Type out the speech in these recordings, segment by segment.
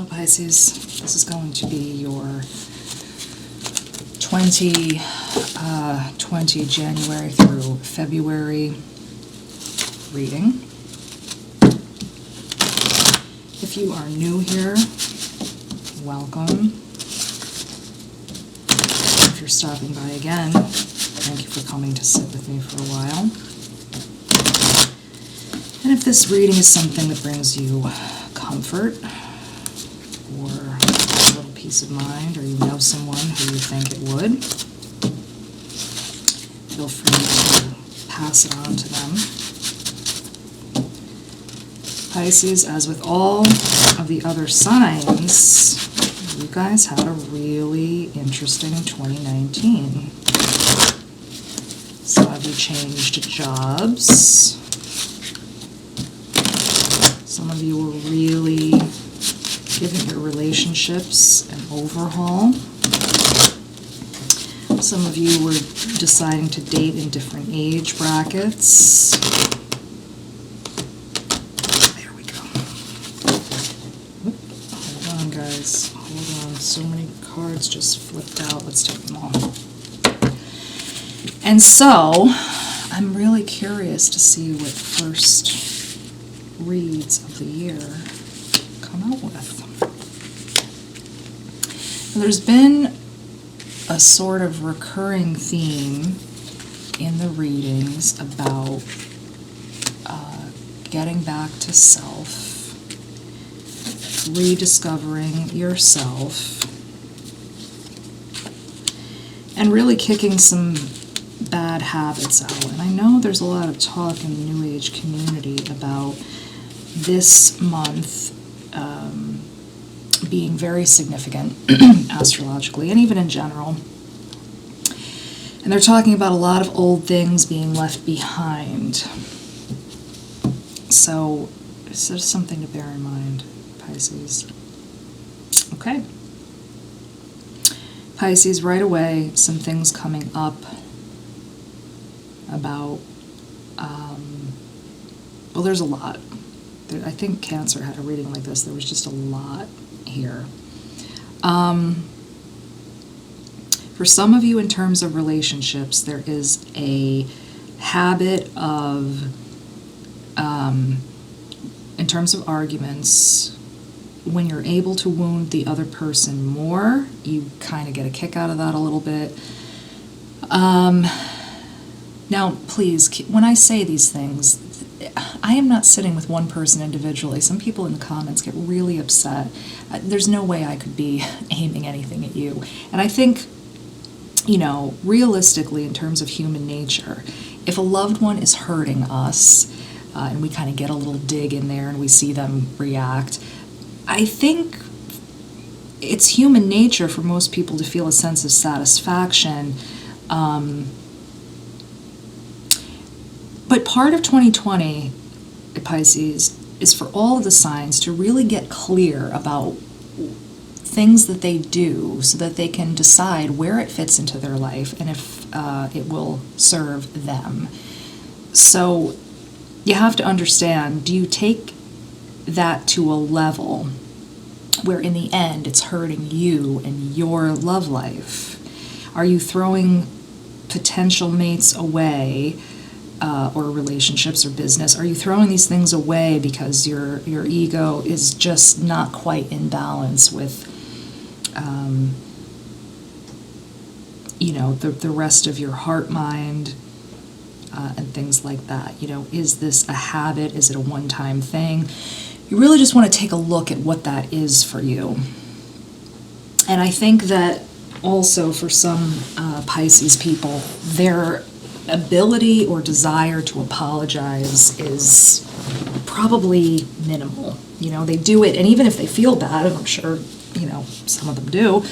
Hello Pisces, this is going to be your 2020 January through February reading. If you are new here, welcome. If you're stopping by again, thank you for coming to sit with me for a while. And if this reading is something that brings you comfort or a little peace of mind, or you know someone who you think it would, feel free to pass it on to them. Pisces, as with all of the other signs, you guys had a really interesting 2019. Some of you changed jobs. Some of you were really giving your relationships an overhaul. Some of you were deciding to date in different age brackets. There we go. Hold on, guys. Hold on. So many cards just flipped out. Let's take them all. And so, I'm really curious to see what first reads of the year come out with. There's been a sort of recurring theme in the readings about getting back to self, rediscovering yourself, and really kicking some bad habits out. And I know there's a lot of talk in the New Age community about this month being very significant astrologically and even in general. And they're talking about a lot of old things being left behind. So it's just something to bear in mind, Pisces. Okay. Pisces, right away, some things coming up about, well, there's a lot. I think Cancer had a reading like this. There was just a lot here. For some of you, in terms of relationships, there is a habit of, in terms of arguments, when you're able to wound the other person more, you kind of get a kick out of that a little bit. Now, please, when I say these things, I am not sitting with one person individually. Some people in the comments get really upset. There's no way I could be aiming anything at you. And I think, you know, realistically, in terms of human nature, if a loved one is hurting us, and we kind of get a little dig in there and we see them react, I think it's human nature for most people to feel a sense of satisfaction. But part of 2020, Pisces, is for all of the signs to really get clear about things that they do so that they can decide where it fits into their life and if it will serve them. So you have to understand, do you take that to a level where in the end it's hurting you and your love life? Are you throwing potential mates away? Or relationships or business? Are you throwing these things away because your ego is just not quite in balance with, you know, the rest of your heart, mind, and things like that? You know, is this a habit? Is it a one-time thing? You really just want to take a look at what that is for you. And I think that also for some Pisces people, their ability or desire to apologize is probably minimal. You know, they do it, and even if they feel bad, and I'm sure, you know, some of them do,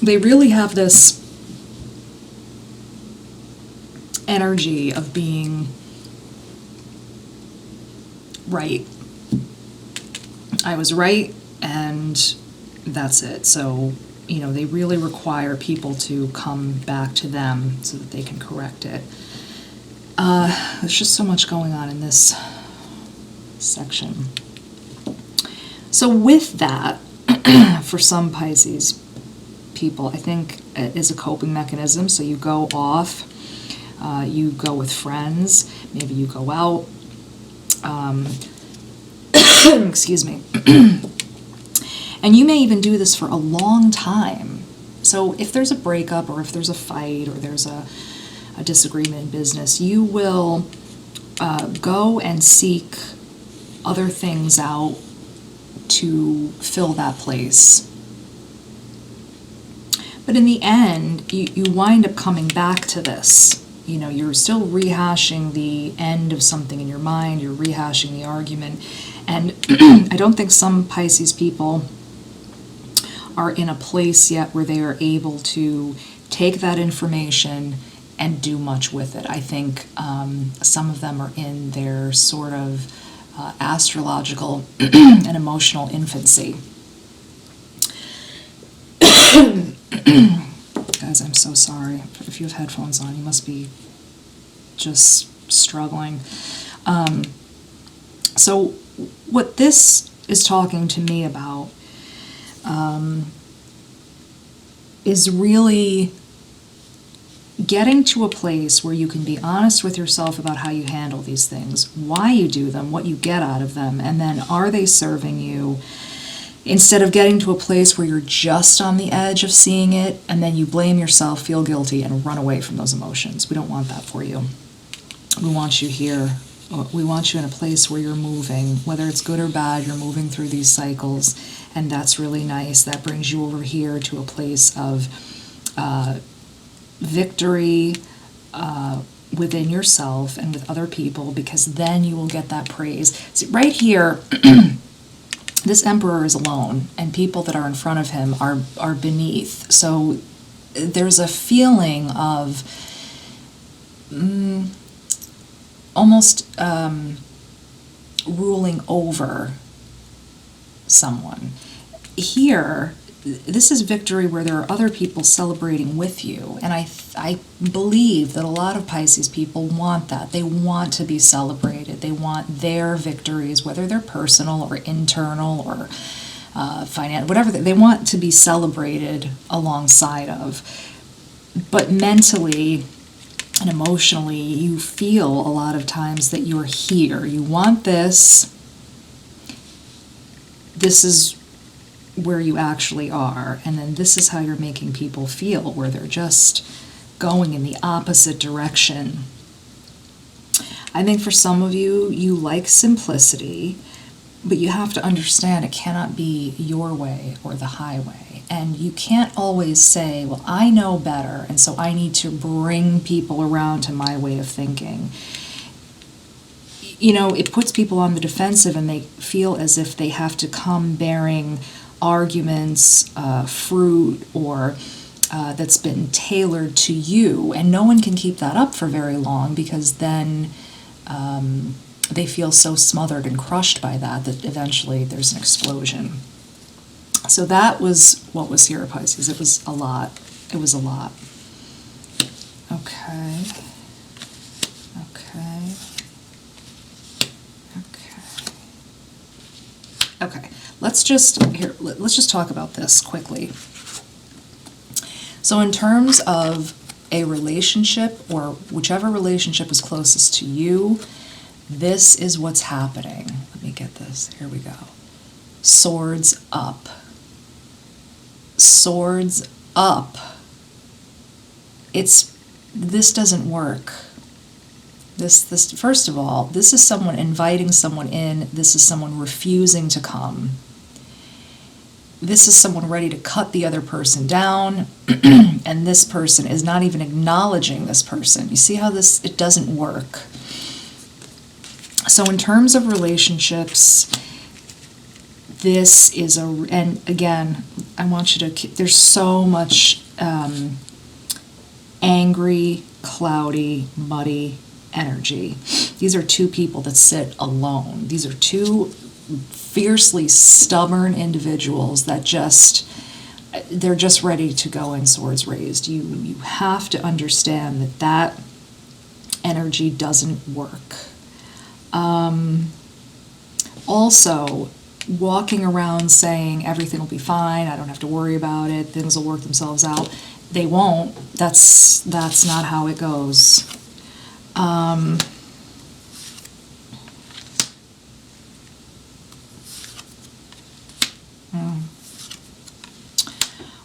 they really have this energy of being right. I was right, and that's it. So, you know, they really require people to come back to them so that they can correct it. There's just so much going on in this section. So with that, for some Pisces people, I think it is a coping mechanism. So you go off, you go with friends, maybe you go out, excuse me, and you may even do this for a long time. So if there's a breakup or if there's a fight or there's a disagreement in business, you will go and seek other things out to fill that place. But in the end, you wind up coming back to this. You know, you're still rehashing the end of something in your mind, you're rehashing the argument, and I don't think some Pisces people are in a place yet where they are able to take that information and do much with it. I think some of them are in their sort of astrological and emotional infancy. Guys, I'm so sorry. If you have headphones on, you must be just struggling. So what this is talking to me about is really getting to a place where you can be honest with yourself about how you handle these things, why you do them, what you get out of them, and then are they serving you, instead of getting to a place where you're just on the edge of seeing it and then you blame yourself, feel guilty, and run away from those emotions. We don't want that for you. We want you here. We want you in a place where you're moving, whether it's good or bad, you're moving through these cycles, and that's really nice. That brings you over here to a place of victory within yourself and with other people, because then you will get that praise. See, right here, this emperor is alone, and people that are in front of him are beneath. So there's a feeling of almost ruling over someone. Here, this is victory where there are other people celebrating with you, and I believe that a lot of Pisces people want that. They want to be celebrated. They want their victories, whether they're personal or internal or financial, whatever, they want to be celebrated alongside of. But mentally and emotionally, you feel a lot of times that you're here. You want this. This is where you actually are, and then this is how you're making people feel, where they're just going in the opposite direction. I think for some of you, you like simplicity, but you have to understand it cannot be your way or the highway. And you can't always say, well, I know better, and so I need to bring people around to my way of thinking. You know, it puts people on the defensive, and they feel as if they have to come bearing arguments, fruit, or that's been tailored to you. And no one can keep that up for very long, because then they feel so smothered and crushed by that eventually there's an explosion. So that was what was here at Pisces. It was a lot. It was a lot. Okay. Okay. Okay. Okay. Let's just talk about this quickly. So in terms of a relationship, or whichever relationship is closest to you, this is what's happening. Let me get this. Here we go. Swords up. Swords up. This doesn't work. This first of all, this is someone inviting someone in. This is someone refusing to come. This is someone ready to cut the other person down, and this person is not even acknowledging this person. You see how it doesn't work. So in terms of relationships, this is and again, I want you to, there's so much angry, cloudy, muddy energy. These are two people that sit alone. These are two fiercely stubborn individuals that they're just ready to go in swords raised. You have to understand that energy doesn't work. Also, walking around saying everything will be fine, I don't have to worry about it, things will work themselves out. They won't. That's not how it goes.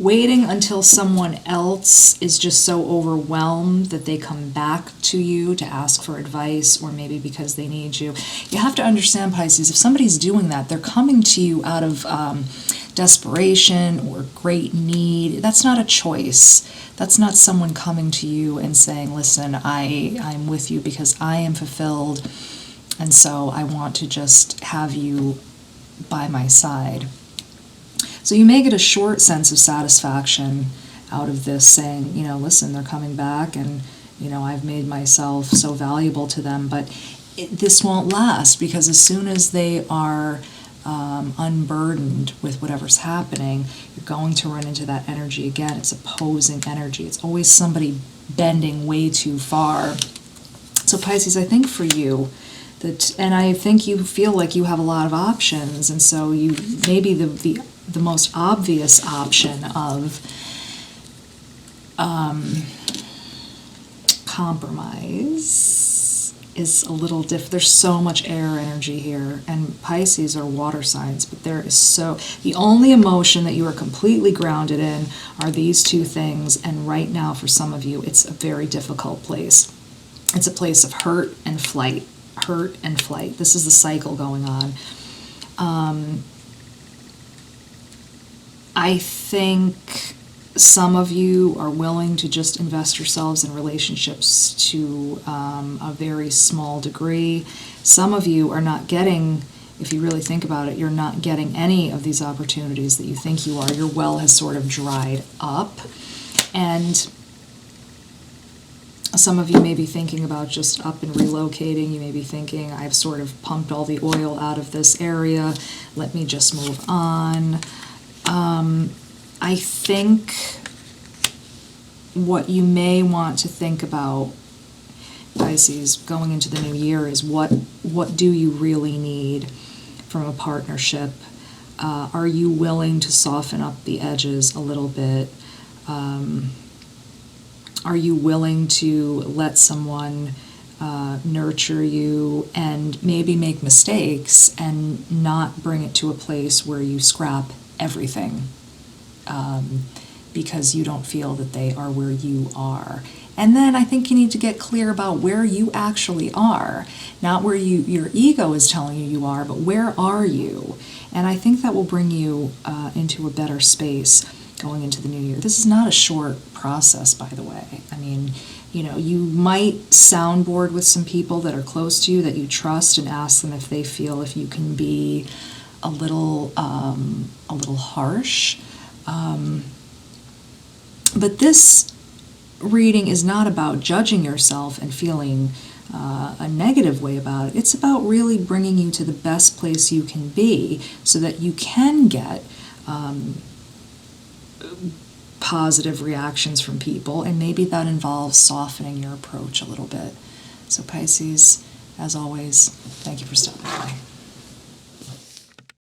Waiting until someone else is just so overwhelmed that they come back to you to ask for advice, or maybe because they need you. You have to understand, Pisces, if somebody's doing that, they're coming to you out of desperation or great need. That's not a choice. That's not someone coming to you and saying, listen, I'm with you because I am fulfilled, and so I want to just have you by my side. So you may get a short sense of satisfaction out of this, saying, listen, they're coming back, and, I've made myself so valuable to them, but this won't last, because as soon as they are unburdened with whatever's happening, you're going to run into that energy again. It's opposing energy. It's always somebody bending way too far. So Pisces, I think for you, and I think you feel like you have a lot of options, and so you maybe the most obvious option of compromise is a little different. There's so much air energy here, and Pisces are water signs, but the only emotion that you are completely grounded in are these two things, and right now for some of you it's a very difficult place. It's a place of hurt and flight. Hurt and flight. This is the cycle going on. I think some of you are willing to just invest yourselves in relationships to a very small degree. Some of you are not getting, if you really think about it, you're not getting any of these opportunities that you think you are. Your well has sort of dried up. And some of you may be thinking about just up and relocating. You may be thinking, I've sort of pumped all the oil out of this area. Let me just move on. I think what you may want to think about, Pisces, going into the new year is what do you really need from a partnership? Are you willing to soften up the edges a little bit? Are you willing to let someone nurture you and maybe make mistakes and not bring it to a place where you scrap everything because you don't feel that they are where you are? And then I think you need to get clear about where you actually are, not where your ego is telling you are, but where are you? And I think that will bring you into a better space going into the new year. This is not a short process, by the way. I mean, you might soundboard with some people that are close to you that you trust and ask them if they feel if you can be a little harsh. But this reading is not about judging yourself and feeling a negative way about it. It's about really bringing you to the best place you can be so that you can get positive reactions from people, and maybe that involves softening your approach a little bit. So Pisces, as always, thank you for stopping by.